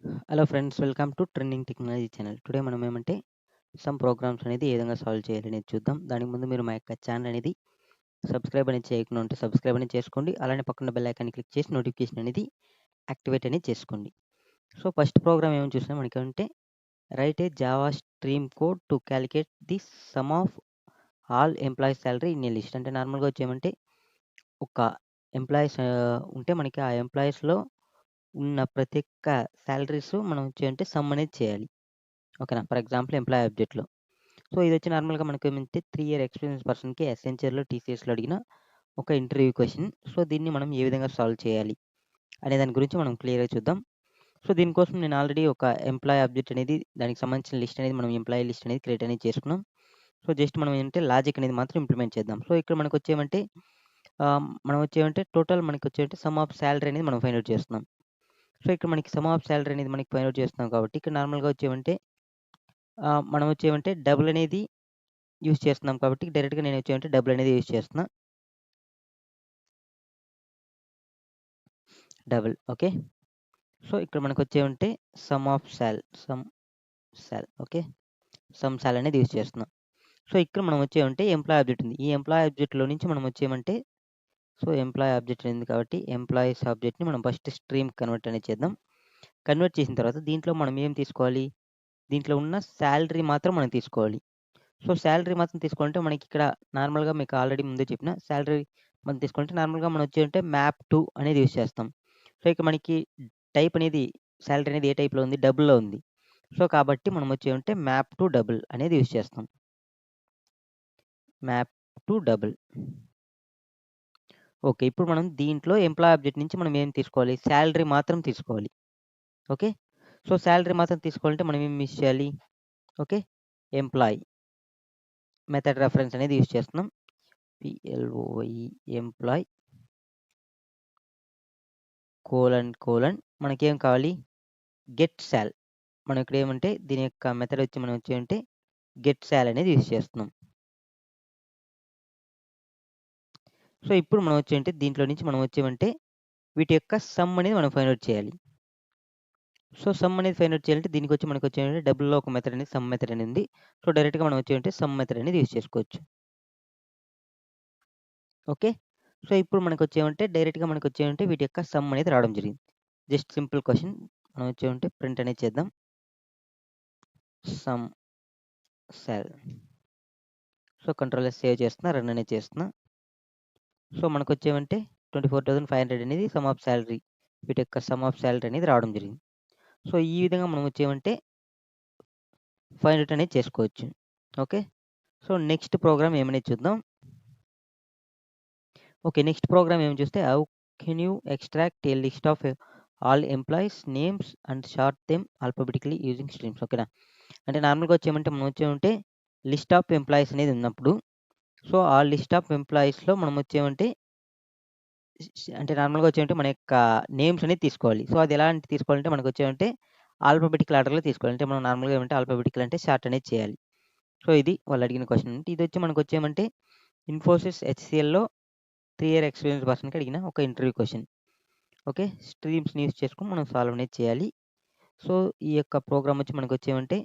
Hello friends, welcome to trending technology channel. Today మనం ఏమంటే some programmes అనేది ఏ విధంగా సాల్వ్ చేయాలి అనేది చూద్దాం. దానికి ముందు మీరు మా యొక్క ఛానల్ అనేది సబ్స్క్రైబ్ అనేది చేయకుండా ఉంటే సబ్స్క్రైబ్ అనేది చేసుకోండి. అలానే పక్కన బెల్ ఐకాన్ క్లిక్ చేసి నోటిఫికేషన్ అనేది యాక్టివేట్ అనేది చేసుకోండి. సో ఫస్ట్ ప్రోగ్రామ్ ఏమని చూసినా మనకంటే right A Java stream code to calculate the some of all employees salary in a list. అంటే నార్మల్గా వచ్చేమంటే ఒక ఎంప్లాయీస్ ఉంటే మనకి ఆ ఎంప్లాయీస్లో ఉన్న ప్రతి ఒక్క సాలరీస్ మనం వచ్చేంటే సమ్ అనేది చేయాలి. ఓకేనా. ఫర్ ఎగ్జాంపుల్ ఎంప్లాయీ ఆబ్జెక్ట్‌లో. సో ఇదొచ్చి నార్మల్‌గా మనకేమంటే 3 ఇయర్ ఎక్స్‌పీరియన్స్ పర్సన్‌కి ఎసెంచర్‌లో, టీసీఎస్‌లో అడిగిన ఒక ఇంటర్వ్యూ క్వెషన్. సో దీన్ని మనం ఏ విధంగా సాల్వ్ చేయాలి అనే దాని గురించి మనం క్లియర్‌గా చూద్దాం. సో దీనికోసం నేను ఆల్రెడీ ఒక ఎంప్లాయీ ఆబ్జెక్ట్ అనేది దానికి సంబంధించిన లిస్ట్ అనేది మనం ఎంప్లాయీ లిస్ట్ అనేది క్రియేట్ అనేది చేసుకున్నాం. సో జస్ట్ మనం ఏంటంటే లాజిక్ అనేది మాత్రం ఇంప్లిమెంట్ చేద్దాం. సో ఇక్కడ మనకొచ్చేమంటే మనం వచ్చేమంటే టోటల్ మనకొచ్చేమంటే సమ్ ఆఫ్ సాలరీ అనేది మనం ఫైండ్ ఔట్ చేస్తున్నాం. సో ఇక్కడ మనకి సమ్ ఆఫ్ సాలరీ అనేది మనకి ఫైండ్ ఔట్ చేస్తున్నాం కాబట్టి ఇక్కడ నార్మల్‌గా వచ్చేమంటే మనం వచ్చేమంటే డబుల్ అనేది యూజ్ చేస్తున్నాం కాబట్టి డైరెక్ట్‌గా నేను వచ్చేమంటే డబుల్ అనేది యూజ్ చేస్తున్నా. Double okay. సో ఇక్కడ మనకొచ్చేమంటే సమ్ సాల్ ఓకే. సమ్ సాల్ అనేది యూజ్ చేస్తున్నాం. సో ఇక్కడ మనం వచ్చేమంటే ఎంప్లాయీ ఆబ్జెక్ట్ ఉంది. ఈ ఎంప్లాయీ ఆబ్జెక్ట్‌లో నుంచి మనం వచ్చేమంటే సో ఎంప్లాయీ ఆబ్జెక్ట్ ఉంది కాబట్టి ఎంప్లాయీస్ ఆబ్జెక్ట్‌ని మనం ఫస్ట్ స్ట్రీమ్ కన్వర్ట్ అనేది చేద్దాం. కన్వర్ట్ చేసిన తర్వాత దీంట్లో మనం ఏం తీసుకోవాలి? దీంట్లో ఉన్న సాలరీ మాత్రం మనం తీసుకోవాలి. సో సాలరీ మాత్రం తీసుకోవాలంటే మనకిక్కడ నార్మల్‌గా మీకు ఆల్రెడీ ముందే చెప్పిన సాలరీ మనం తీసుకుంటే నార్మల్‌గా మనం వచ్చేదంటే మ్యాప్ టు అనేది యూజ్ చేస్తాం. సో ఇక మనకి టైప్ అనేది సాలరీ అనేది ఏ టైప్‌లో ఉంది? డబుల్‌లో ఉంది. సో కాబట్టి మనం వచ్చేమంటే మ్యాప్ టు డబుల్ అనేది యూజ్ చేస్తాం. Map to double. ఓకే. ఇప్పుడు మనం దీంట్లో ఎంప్లాయీ ఆబ్జెక్ట్ నుంచి మనం ఏం తీసుకోవాలి? సాలరీ మాత్రం తీసుకోవాలి. ఓకే. సో సాలరీ మాత్రం తీసుకోవాలంటే మనం ఏం యూజ్ చేయాలి? ఓకే. ఎంప్లాయీ మెథడ్ రెఫరెన్స్ అనేది యూజ్ చేస్తున్నాం. పిఎల్ఓవై ఎంప్లాయీ కోలన్ మనకేం కావాలి? గెట్ సాల్. మనం ఇక్కడ ఏమంటే దీని యొక్క మెథడ్ వచ్చి మనం వచ్చేమంటే గెట్ సాల్ అనేది యూజ్ చేస్తున్నాం. సో ఇప్పుడు మనం వచ్చేమంటే దీంట్లో నుంచి మనం వచ్చేమంటే వీటి యొక్క సమ్ అనేది మనం ఫైండ్ ఔట్ చేయాలి. సో సమ్ అనేది ఫైండ్ ఔట్ చేయాలంటే దీనికి వచ్చి మనకు వచ్చేమంటే డబుల్‌లో ఒక మెథడ్ అనేది సమ్ మెథడ్ అని ఉంది. సో డైరెక్ట్‌గా మనం వచ్చేమంటే సమ్ మెథడ్ అనేది యూజ్ చేసుకోవచ్చు. ఓకే. సో ఇప్పుడు మనకొచ్చేమంటే డైరెక్ట్‌గా మనకొచ్చేమంటే వీటి యొక్క సమ్ అనేది రావడం జరిగింది. జస్ట్ సింపుల్ క్వెషన్ మనం వచ్చేమంటే ప్రింట్ అనేది చేద్దాం. సమ్ సాల్. సో కంట్రోల్ ఎస్ సేవ్ చేస్తున్నా. రన్ అనేది చేస్తున్నా. సో మనకొచ్చేమంటే 24,500 అనేది సమ్ ఆఫ్ సాలరీ. వీటి యొక్క సమ్ ఆఫ్ సాలరీ అనేది రావడం జరిగింది. సో ఈ విధంగా మనం వచ్చేమంటే ఫైండ్ ఔట్ అనేది చేసుకోవచ్చు. ఓకే. సో నెక్స్ట్ ప్రోగ్రామ్ ఏమనేది చూద్దాం. ఓకే. నెక్స్ట్ ప్రోగ్రామ్ ఏమని చూస్తే how can you extract A list of all employees names and sort them alphabetically using streams. ఓకేనా. అంటే నార్మల్‌గా వచ్చేమంటే మనం వచ్చేమంటే లిస్ట్ ఆఫ్ ఎంప్లాయీస్ అనేది ఉన్నప్పుడు సో ఆ లిస్ట్ ఆఫ్ ఎంప్లాయీస్‌లో మనం వచ్చేమంటే అంటే నార్మల్‌గా వచ్చేమంటే మన యొక్క నేమ్స్ అనేది తీసుకోవాలి. సో అది ఎలాంటి తీసుకోవాలంటే మనకొచ్చేమంటే ఆల్ఫాబెటికల్ ఆర్డర్‌లో తీసుకోవాలి. అంటే మనం నార్మల్‌గా ఏమంటే ఆల్ఫాబెటికల్ అంటే సార్ట్ అనేది చేయాలి. సో ఇది వాళ్ళు అడిగిన క్వెషన్. ఇదొచ్చి మనకొచ్చేమంటే ఇన్ఫోసిస్ హెచ్‌సీఎల్‌లో 3 ఇయర్ ఎక్స్‌పీరియన్స్ పర్సన్‌కి అడిగిన ఒక ఇంటర్వ్యూ క్వెషన్. ఓకే. స్ట్రీమ్స్‌ని యూజ్ చేసుకొని మనం సాల్వ్ అనేది చేయాలి. సో ఈ యొక్క ప్రోగ్రామ్ వచ్చి మనకొచ్చేమంటే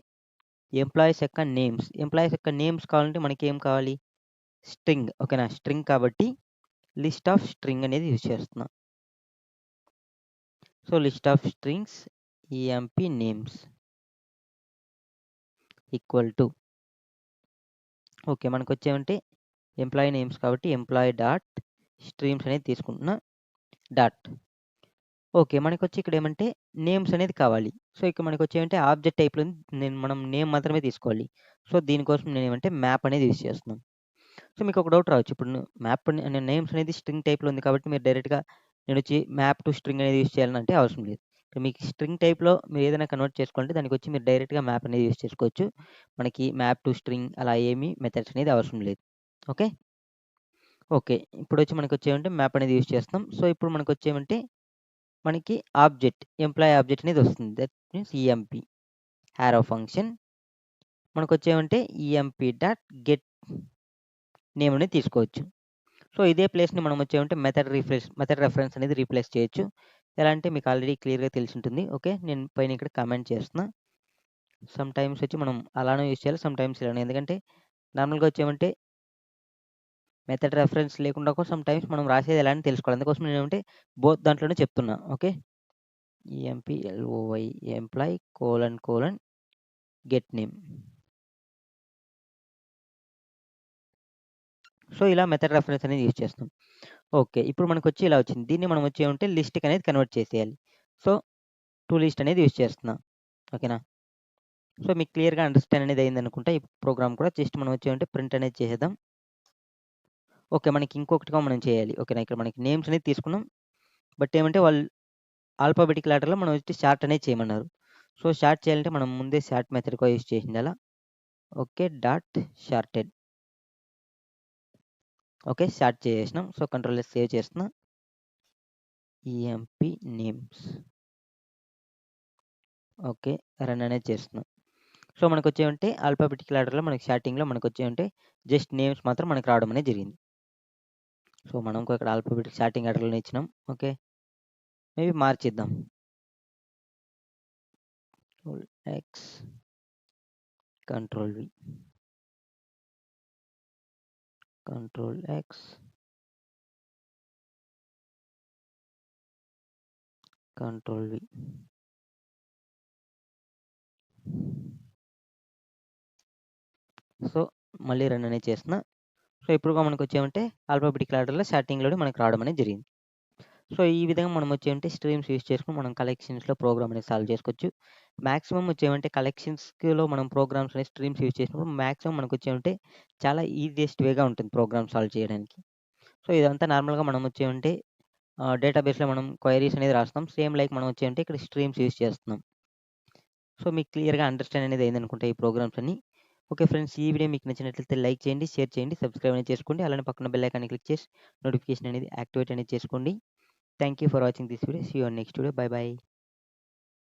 ఎంప్లాయీస్ యొక్క నేమ్స్. ఎంప్లాయీస్ యొక్క నేమ్స్ కావాలంటే మనకేం కావాలి? స్ట్రింగ్. ఓకేనా. స్ట్రింగ్ కాబట్టి లిస్ట్ ఆఫ్ స్ట్రింగ్ అనేది యూజ్ చేస్తున్నా. So list of strings EMP names equal to okay. మనకొచ్చేమంటే ఎంప్లాయీ నేమ్స్ కాబట్టి ఎంప్లాయీ డాట్ స్ట్రీమ్స్ అనేది తీసుకుంటున్నా. Dot okay. మనకొచ్చి ఇక్కడ ఏమంటే నేమ్స్ అనేది కావాలి. సో ఇక్కడ మనకొచ్చేమంటే ఆబ్జెక్ట్ టైప్‌లో మనం నేమ్ మాత్రమే తీసుకోవాలి. సో దీనికోసం నేనేమంటే మ్యాప్ అనేది యూజ్ చేస్తున్నాను. సో మీకు ఒక డౌట్ రావచ్చు. ఇప్పుడు నేమ్స్ అనేది స్ట్రింగ్ టైప్‌లో ఉంది కాబట్టి మీరు డైరెక్ట్‌గా నేనొచ్చి మ్యాప్ టు స్ట్రింగ్ అనేది యూజ్ చేయాలంటే అవసరం లేదు. మీకు స్ట్రింగ్ టైప్‌లో మీరు ఏదైనా కన్వర్ట్ చేసుకోవాలంటే దానికొచ్చి మీరు డైరెక్ట్‌గా మ్యాప్ అనేది యూజ్ చేసుకోవచ్చు. మనకి మ్యాప్ టు స్ట్రింగ్ అలా ఏమి మెథడ్స్ అనేది అవసరం లేదు. ఓకే. ఓకే. ఇప్పుడొచ్చి మనకొచ్చేమంటే మ్యాప్ అనేది యూజ్ చేస్తాం. సో ఇప్పుడు మనకొచ్చేమంటే మనకి ఆబ్జెక్ట్ ఎంప్లాయీ ఆబ్జెక్ట్ అనేది వస్తుంది. That means EMP arrow function మనకొచ్చేమంటే ఈఎంపీ డాట్ గెట్ నేమ్ అనేది తీసుకోవచ్చు. సో ఇదే ప్లేస్‌ని మనం వచ్చేమంటే మెథడ్ రెఫరెన్స్ అనేది రీప్లేస్ చేయొచ్చు. ఎలా అంటే మీకు ఆల్రెడీ క్లియర్‌గా తెలిసుంటుంది. ఓకే. నేను పైన ఇక్కడ కామెంట్ చేస్తున్నా. సమ్ టైమ్స్ వచ్చి మనం అలానే యూజ్ చేయాలి. సమ్ టైమ్స్ ఇలానే. ఎందుకంటే నార్మల్‌గా వచ్చేమంటే మెథడ్ రెఫరెన్స్ లేకుండా కూడా సమ్ టైమ్స్ మనం రాసేది ఎలా అని తెలుసుకోవాలి. అందుకోసం నేనేమంటే బోత్ దాంట్లోనే చెప్తున్నా. Okay. Employee employee colon get name. So, ఇలా మెథడ్ రెఫరెన్స్ అనేది యూజ్ చేస్తాం. ఓకే. ఇప్పుడు మనకొచ్చి ఇలా వచ్చింది. దీన్ని మనం వచ్చి ఏమంటే లిస్ట్‌కి అనేది కన్వర్ట్ చేసేయాలి. సో, టు లిస్ట్ అనేది యూజ్ చేస్తున్నా. ఓకేనా? సో, మీకు క్లియర్‌గా అండర్‌స్టాండ్ అనేది అయిందనుకుంటా. ఈ ప్రోగ్రామ్ కూడా జస్ట్ మనం వచ్చి ఏమంటే ప్రింట్ అనేది చేసేద్దాం. ఓకే. మనకి ఇంకొకటిగా మనం చేయాలి. ఓకేనా? ఇక్కడ మనకి నేమ్స్ అనేది తీసుకున్నాం. బట్ ఏమంటే వాళ్ళు ఆల్ఫాబెటికల్ ఆర్డర్‌లో మనం వచ్చి సార్ట్ అనేది చేయమన్నారు. సో, సార్ట్ చేయాలంటే మనం ముందే సార్ట్ మెథడ్ కూడా యూజ్ చేసిండాలా. Okay. Dot sorted. Okay. Sort చేసేసినాం. సో, కంట్రోల్ ఎస్ సేవ్ చేస్తున్నా. EMP names. ఓకే. రన్ అనేది చేస్తున్నాం. సో, మనకొచ్చేమంటే ఆల్ఫాబెటికల్ ఆర్డర్‌లో మనకి స్టార్టింగ్‌లో మనకొచ్చేమంటే జస్ట్ నేమ్స్ మాత్రం మనకు రావడం అనేది జరిగింది. సో, మనం కూడా ఇక్కడ ఆల్ఫాబెటిక్ స్టార్టింగ్ ఆర్డర్‌లోనే ఇచ్చినాం. ఓకే. మేబీ మార్చిద్దాం. X control V. Control X. Control V. So, మళ్ళీ రన్ అనేది చేస్తున్నా. సో, ఇప్పుడుగా మనకొచ్చేమంటే ఆల్ఫాబెటికల్ ఆర్డర్‌లో స్టార్టింగ్‌లోనే మనకు రావడం అనేది జరిగింది. సో, ఈ విధంగా మనం వచ్చేమంటే స్ట్రీమ్స్ యూజ్ చేసుకొని మనం కలెక్షన్స్‌లో ప్రోగ్రామ్ అనేది సాల్వ్ చేసుకోవచ్చు. మాక్సిమం వచ్చేమంటే కలెక్షన్స్‌లో మనం ప్రోగ్రామ్స్ అనేది స్ట్రీమ్స్ యూజ్ చేసినప్పుడు మాక్సిమం మనకొచ్చేమంటే చాలా ఈజియెస్ట్ వేగా ఉంటుంది ప్రోగ్రామ్ సాల్వ్ చేయడానికి. సో, ఇదంతా నార్మల్‌గా మనం వచ్చేమంటే డేటాబేస్‌లో మనం క్వెరీస్ అనేది రాస్తాం. సేమ్ లైక్ మనం వచ్చేమంటే ఇక్కడ స్ట్రీమ్స్ యూజ్ చేస్తున్నాం. సో, మీకు క్లియర్‌గా అండర్‌స్టాండ్ అనేది అయిందనుకుంటా ఈ ప్రోగ్రామ్స్ అన్నీ. ఓకే ఫ్రెండ్స్, ఈ వీడియో మీకు నచ్చినట్లయితే లైక్ చేయండి, షేర్ చేయండి, సబ్స్క్రైబ్ అనేది చేసుకోండి. అలానే పక్కన బెల్ ఐకాన్ని క్లిక్ చేసి నోటిఫికేషన్ అనేది యాక్టివేట్ అనేది చేసుకోండి. Thank you for watching this video. See you on next video. Bye bye.